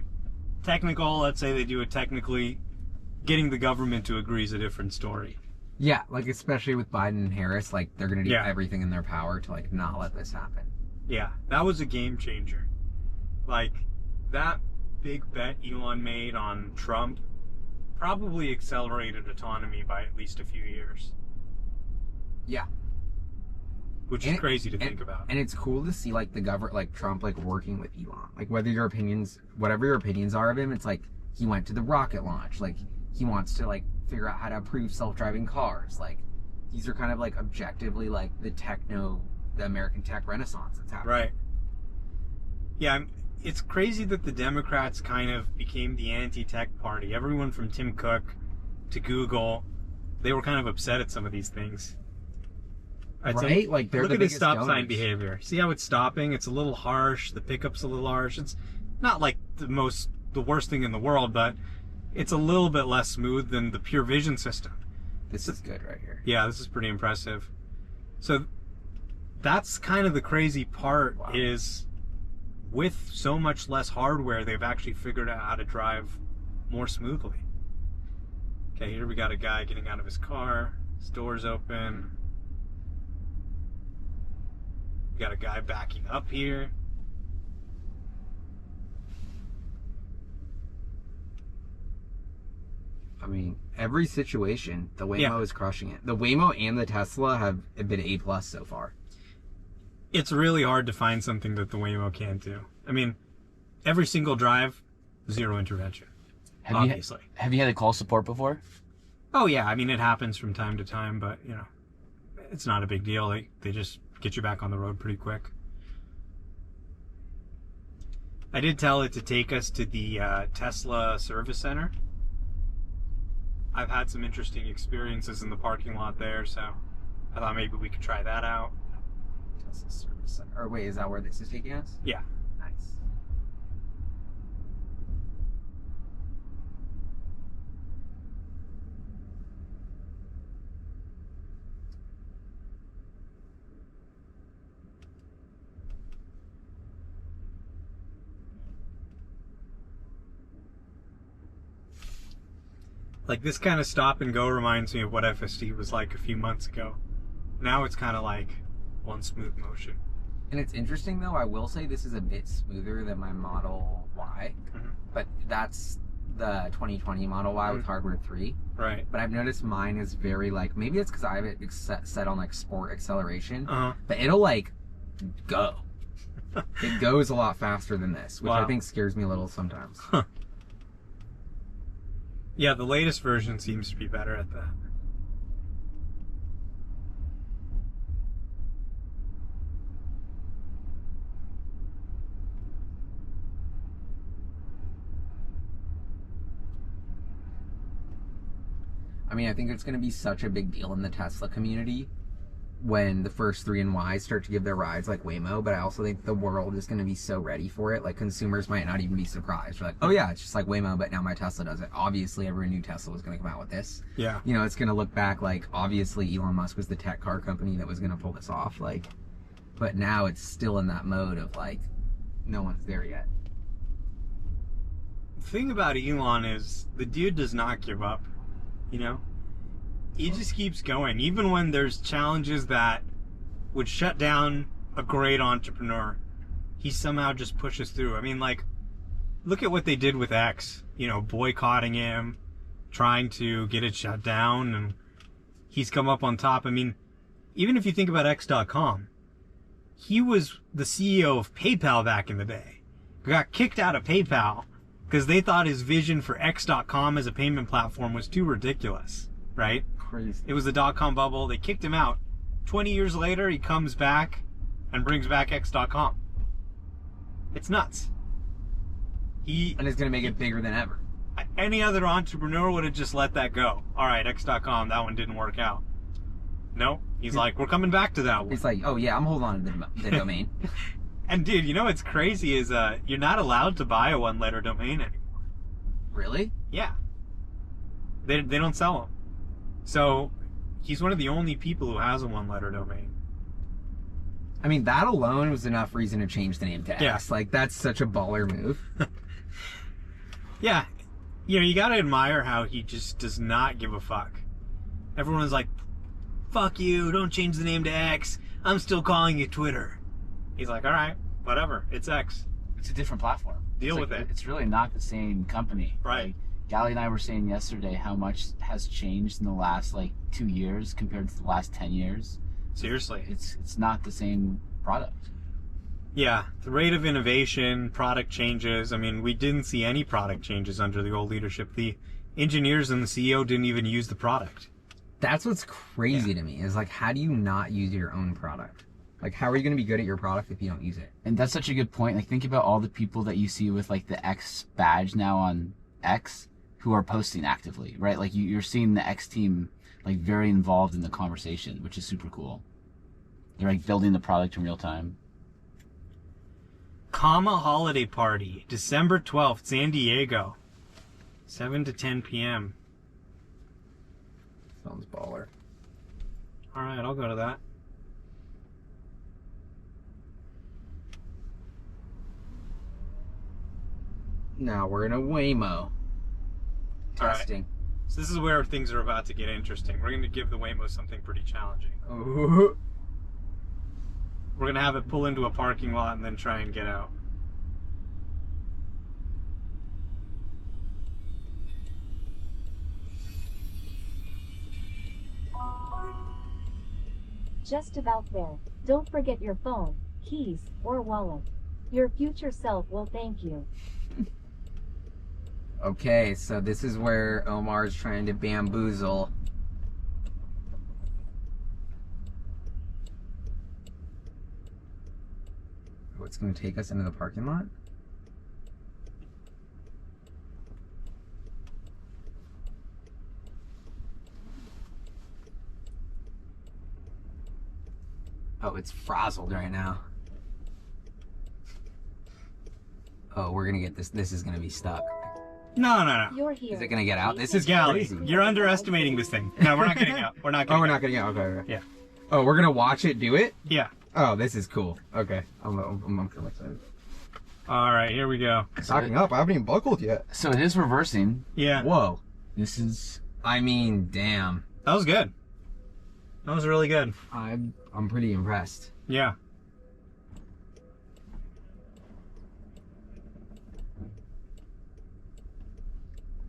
technical, let's say they do it technically, getting the government to agree is a different story. Yeah, like especially with Biden and Harris, like they're gonna do everything in their power to like not let this happen. Yeah, that was a game changer. Like, that big bet Elon made on Trump probably accelerated autonomy by at least a few years. Yeah. Which is crazy to think about. And it's cool to see like the government, like Trump, like working with Elon. Like whatever your opinions are of him, it's like he went to the rocket launch. Like he wants to like figure out how to improve self-driving cars. Like these are kind of like objectively like the American tech renaissance that's happening. Right. Yeah, it's crazy that the Democrats kind of became the anti-tech party. Everyone from Tim Cook to Google, they were kind of upset at some of these things. Right? Like they're look the at his biggest stop donors. sign behavior. See how it's stopping? It's a little harsh. The pickup's a little harsh. It's not like the worst thing in the world, but it's a little bit less smooth than the pure vision system. This is good right here. Yeah, this is pretty impressive. So that's kind of the crazy part is with so much less hardware, they've actually figured out how to drive more smoothly. Okay, here we got a guy getting out of his car. His door's open. We got a guy backing up here. I mean, every situation, the Waymo is crushing it. The Waymo and the Tesla have been A+ so far. It's really hard to find something that the Waymo can't do. I mean, every single drive, zero intervention. Obviously. Have you had a call support before? Oh yeah, I mean it happens from time to time, but you know, it's not a big deal. They just get you back on the road pretty quick. I did tell it to take us to the Tesla service center. I've had some interesting experiences in the parking lot there, so I thought maybe we could try that out. Tesla service center. Or wait, is that where this is taking us? Yeah. Nice. Like this kind of stop and go reminds me of what FSD was like a few months ago. Now it's kind of like one smooth motion. And it's interesting though, I will say this is a bit smoother than my Model Y, but that's the 2020 Model Y with hardware 3. Right. But I've noticed mine is very like, maybe it's because I have it set on like sport acceleration, but it'll like go. It goes a lot faster than this, which I think scares me a little sometimes. Yeah, the latest version seems to be better at that. I mean, I think it's going to be such a big deal in the Tesla community when the first 3 and Y start to give their rides like Waymo, but I also think the world is going to be so ready for it. Like consumers might not even be surprised. They're like, oh yeah, it's just like Waymo, but now my Tesla does it. Obviously, every new Tesla was going to come out with this. Yeah. You know, it's going to look back like, obviously Elon Musk was the tech car company that was going to pull this off. Like, but now it's still in that mode of like, no one's there yet. The thing about Elon is the dude does not give up, you know? He just keeps going, even when there's challenges that would shut down a great entrepreneur. He somehow just pushes through. I mean, like, look at what they did with X, you know, boycotting him, trying to get it shut down, and he's come up on top. I mean, even if you think about X.com, he was the CEO of PayPal back in the day. Got kicked out of PayPal because they thought his vision for X.com as a payment platform was too ridiculous, right? Crazy. It was the dot-com bubble. They kicked him out. 20 years later, he comes back and brings back X.com. It's nuts. And it's going to make it bigger than ever. Any other entrepreneur would have just let that go. All right, X.com, that one didn't work out. No, he's like, we're coming back to that one. It's like, oh yeah, I'm holding on to the domain. And dude, you know what's crazy is you're not allowed to buy a one-letter domain anymore. Really? Yeah. They don't sell them. So he's one of the only people who has a one-letter domain. I mean, that alone was enough reason to change the name to X. Yeah. Like, that's such a baller move. Yeah. You know, you gotta admire how he just does not give a fuck. Everyone's like, fuck you, don't change the name to X. I'm still calling it Twitter. He's like, all right, whatever, it's X. It's a different platform. Deal It's with like, it. It's really not the same company. Right. Like, Gali and I were saying yesterday how much has changed in the last 2 years compared to the last 10 years. Seriously. It's not the same product. Yeah, the rate of innovation, product changes. I mean, we didn't see any product changes under the old leadership. The engineers and the CEO didn't even use the product. That's what's crazy to me, is like, how do you not use your own product? Like, how are you going to be good at your product if you don't use it? And that's such a good point. Like, think about all the people that you see with the X badge now on X who are posting actively, right? Like, you're seeing the X team very involved in the conversation, which is super cool. They're building the product in real time. Comma Holiday Party, December 12th, San Diego, 7 to 10 p.m. Sounds baller. All right, I'll go to that. Now we're in a Waymo. All right. Testing. So this is where things are about to get interesting. We're going to give the Waymo something pretty challenging. Ooh. We're going to have it pull into a parking lot and then try and get out. Just about there. Don't forget your phone, keys, or wallet. Your future self will thank you. Okay, so this is where Omar's trying to bamboozle. Oh, it's going to take us into the parking lot? Oh, it's frazzled right now. Oh, we're gonna get this. This is gonna be stuck. No. You're here. Is it gonna get out? This is Gali, crazy. you're underestimating this thing. No, we're not getting out. We're not getting Oh, we're out. not getting out. Okay. Yeah. Oh, we're gonna watch it do it? Yeah. Oh, this is cool. Okay. I'm feeling excited. All right, here we go. Stocking up. I haven't even buckled yet. So it is reversing. Yeah. Whoa. This is... I mean, damn. That was good. That was really good. I'm pretty impressed. Yeah.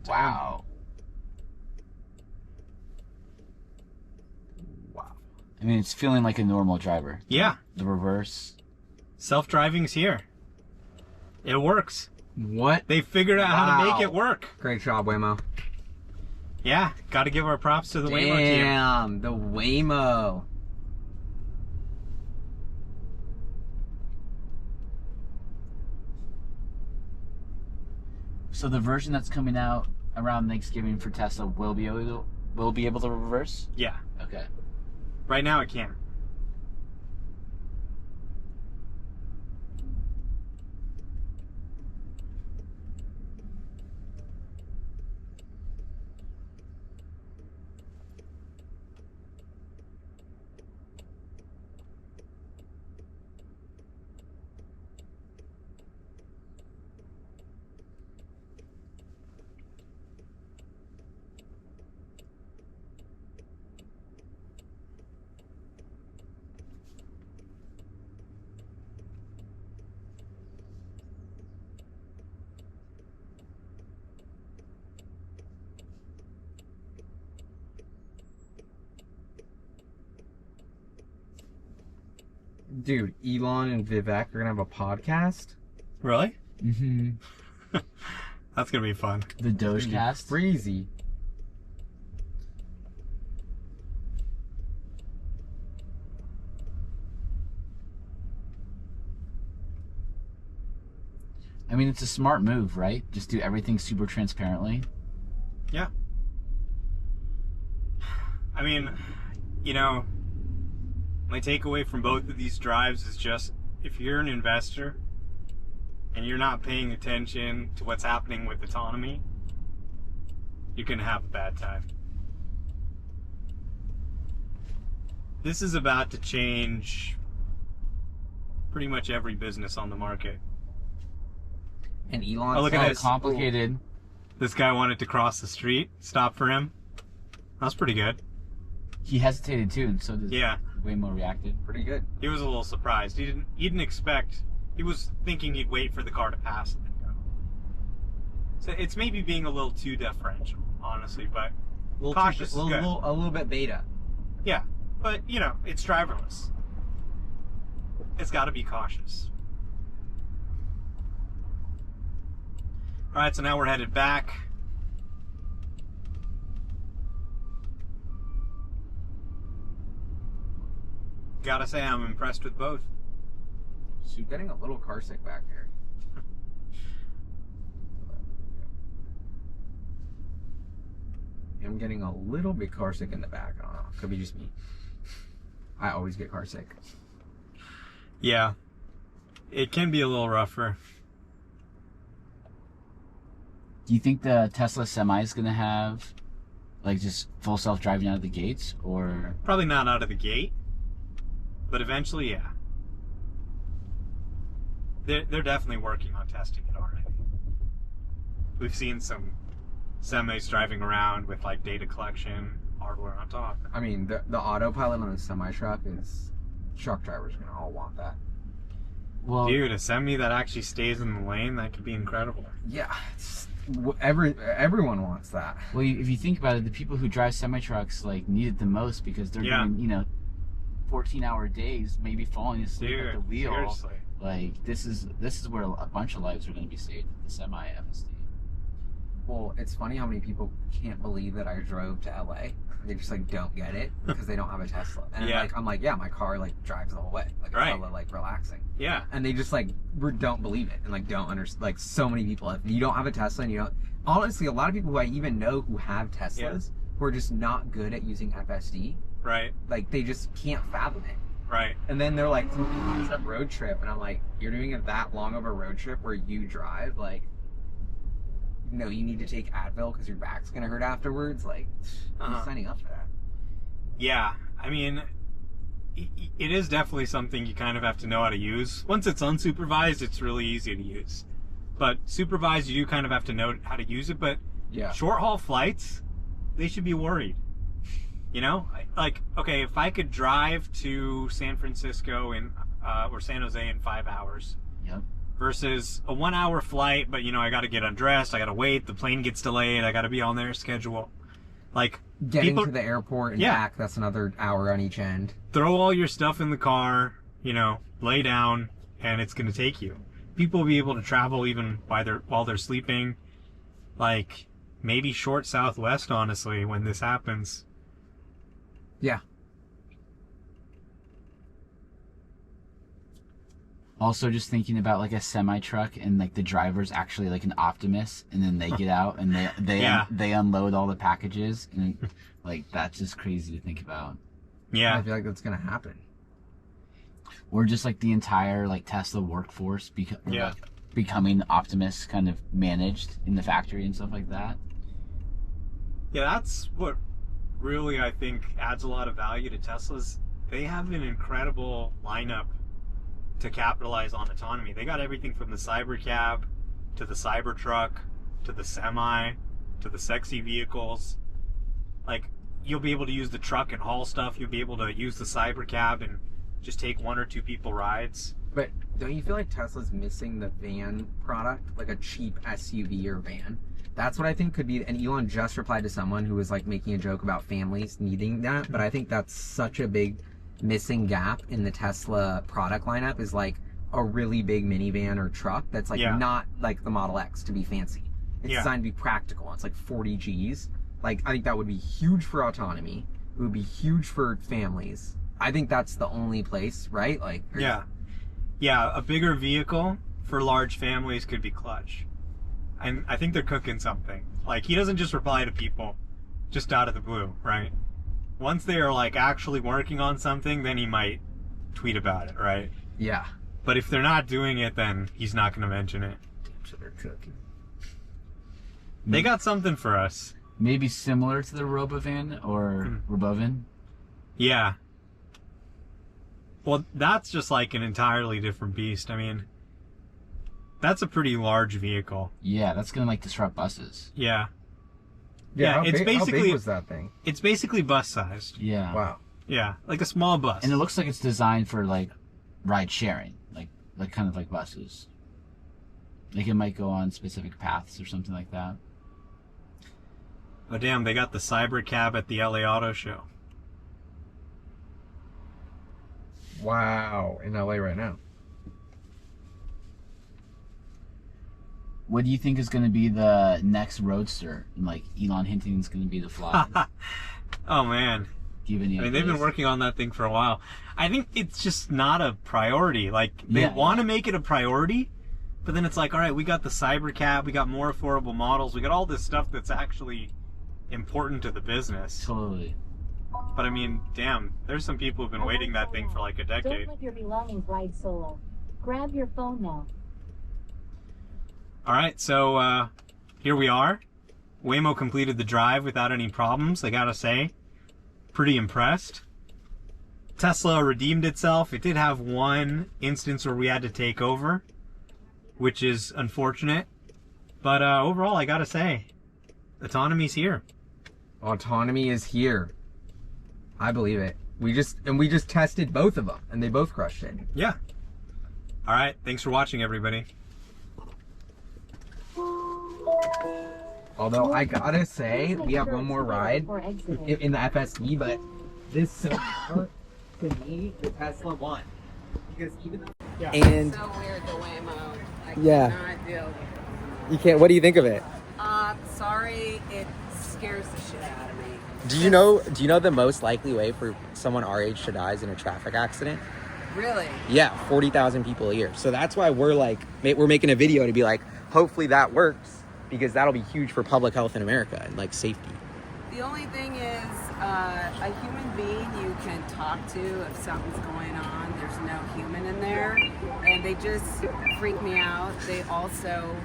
Wow. Wow. I mean, it's feeling like a normal driver. Yeah. The reverse. Self-driving's here. It works. What? They figured out how to make Wow. it work. Great job, Waymo. Yeah, got to give our props to the Waymo team. Damn, the Waymo. So the version that's coming out around Thanksgiving for Tesla will be able to reverse? Yeah. Okay. Right now it can't. Dude, Elon and Vivek are gonna have a podcast. Really? Mm-hmm. That's gonna be fun. The Dogecast. Crazy. I mean, it's a smart move, right? Just do everything super transparently. Yeah. I mean, you know, my takeaway from both of these drives is just, if you're an investor and you're not paying attention to what's happening with autonomy, you're gonna have a bad time. This is about to change pretty much every business on the market. And Elon. Oh, look at So this. complicated. This guy wanted to cross the street, stop for him. That's pretty good. He hesitated too, and so did Yeah, Waymo reacted. Pretty good. he was a little surprised. He didn't expect. He was thinking he'd wait for the car to pass and then go. So it's maybe being a little too deferential, honestly, but cautious is good. A little bit beta. Yeah, but you know, it's driverless. It's got to be cautious. All right, so now we're headed back. Gotta say, I'm impressed with both. So you're getting a little car sick back here. I'm getting a little bit car sick in the back. I don't know. Could be just me. I always get car sick. Yeah, it can be a little rougher. Do you think the Tesla Semi is gonna have, like, just full self-driving out of the gates, or? Probably not out of the gate, but eventually, yeah. They're definitely working on testing it already. We've seen some semis driving around with like data collection hardware on top. I mean, the autopilot on a semi truck is, truck drivers are gonna all want that. Well, Dude, a semi that actually stays in the lane, that could be incredible. Yeah, everyone wants that. well, if you think about it, the people who drive semi trucks like need it the most because they're Yeah. doing 14-hour days, maybe falling asleep at the Dude, wheel. seriously. Like this is where a bunch of lives are going to be saved with the Semi FSD. Well, it's funny how many people can't believe that I drove to LA. They just like don't get it because they don't have a Tesla. And Yeah. I'm like, yeah, my car like drives the whole way. Like it's Right. hella like relaxing. Yeah. And they just like don't believe it and like don't understand. Like so many people, if you don't have a Tesla and you don't, honestly, a lot of people who I even know who have Teslas who are just not good at using FSD. Right. Like they just can't fathom it. Right. And then they're like, it's a road trip, and I'm like, you're doing it that long of a road trip where you drive, like, no, you need to take Advil because your back's gonna hurt afterwards. Like, I'm signing up for that. Yeah. I mean, it is definitely something you kind of have to know how to use. Once it's unsupervised, it's really easy to use. But supervised, you do kind of have to know how to use it. But Yeah. short haul flights, they should be worried. You know, like, okay, if I could drive to San Francisco or San Jose in 5 hours, Yep. versus a 1 hour flight, but I got to get undressed, I got to wait, the plane gets delayed, I got to be on their schedule. Like, Getting people, to the airport and Yeah. back, that's another hour on each end. throw all your stuff in the car, lay down, and it's going to take you. People will be able to travel even while they're sleeping. Like, maybe short Southwest, honestly, when this happens. Yeah. Also, just thinking about like a semi truck and like the driver's actually like an optimist, and then they get out and they unload all the packages, and like that's just crazy to think about. Yeah. I feel like that's gonna happen. Or just like the entire like Tesla workforce becoming optimists, kind of managed in the factory and stuff like that. Yeah, that's what really, I think, adds a lot of value to Teslas. They have an incredible lineup to capitalize on autonomy. They got everything from the Cybercab to the Cybertruck to the Semi to the sexy vehicles. Like, you'll be able to use the truck and haul stuff. You'll be able to use the Cybercab and just take 1 or 2 people rides. But don't you feel like Tesla's missing the van product, like a cheap SUV or van? That's what I think could be. And Elon just replied to someone who was like making a joke about families needing that. But I think that's such a big missing gap in the Tesla product lineup is like a really big minivan or truck that's like not like the Model X to be fancy. It's designed to be practical. It's like 40 Gs. Like, I think that would be huge for autonomy. It would be huge for families. I think that's the only place, right? Like, yeah, a bigger vehicle for large families could be clutch. And I think they're cooking something. Like, he doesn't just reply to people just out of the blue, right? Once they are like actually working on something, then he might tweet about it, right? Yeah. But if they're not doing it, then he's not going to mention it. So they're cooking. They got something for us. Maybe similar to the Robovan or Robovan. Yeah. Well, that's just like an entirely different beast. I mean, that's a pretty large vehicle. Yeah, that's gonna like disrupt buses. Yeah. Yeah, it's basically, how big was that thing? It's basically bus sized. Yeah. Wow. Yeah, like a small bus. And it looks like it's designed for like ride sharing, like kind of like buses. Like it might go on specific paths or something like that. Oh damn, they got the Cyber Cab at the LA Auto Show. Wow, in LA right now. What do you think is going to be the next Roadster? And like Elon hinting is going to be the fly. Oh man. Do you have any I mean, they've been ideas? working on that thing for a while. I think it's just not a priority. Like, they want to make it a priority, but then it's like, all right, we got the Cyber Cab, we got more affordable models, we got all this stuff that's actually important to the business. Totally. But I mean, damn, there's some people who've been waiting that thing for like a decade. Don't let your belongings ride solo. Grab your phone now. All right, so here we are. Waymo completed the drive without any problems, I gotta say. Pretty impressed. Tesla redeemed itself. It did have one instance where we had to take over, which is unfortunate. But overall, I gotta say, autonomy's here. Autonomy is here. I believe it. We just tested both of them, and they both crushed it. Yeah. All right, thanks for watching, everybody. Although I gotta say, we have one more ride in the FSD, but this so far, to me, the Tesla won. Because even though... And... So weird, the Waymo. I cannot deal with it. You can't... What do you think of it? Sorry, it scares the shit out of me. Do you know the most likely way for someone our age to die is in a traffic accident? Really? Yeah, 40,000 people a year. So that's why we're making a video to be like, hopefully that works, because that'll be huge for public health in America and like safety. The only thing is, a human being you can talk to if something's going on. There's no human in there, and they just freak me out. They also,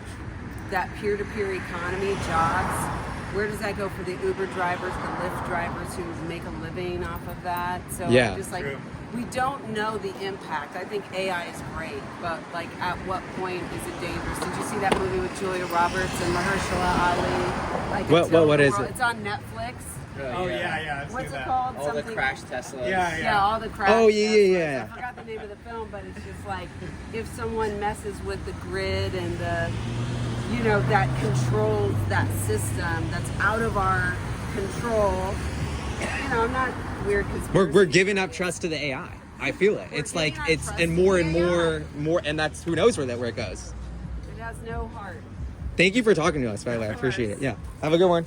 that peer-to-peer economy, jobs, where does that go for the Uber drivers, the Lyft drivers who make a living off of that? So just like, we don't know the impact. I think AI is great, but like, at what point is it dangerous? Did you see that movie with Julia Roberts and Mahershala Ali? Like, what is it? It's on Netflix. Oh yeah, I've What's seen it that. called? All Something. the crash Teslas. Yeah, all the crash. Oh, yeah. Teslas. I forgot the name of the film, but it's just like, if someone messes with the grid and the, you know, that controls that system that's out of our control. You know, I'm not weird. We're giving up trust to the AI. I feel it. It's like it's and more, and that's who knows where it goes. It has no heart. Thank you for talking to us, by the way. I appreciate it. Yeah. Have a good one.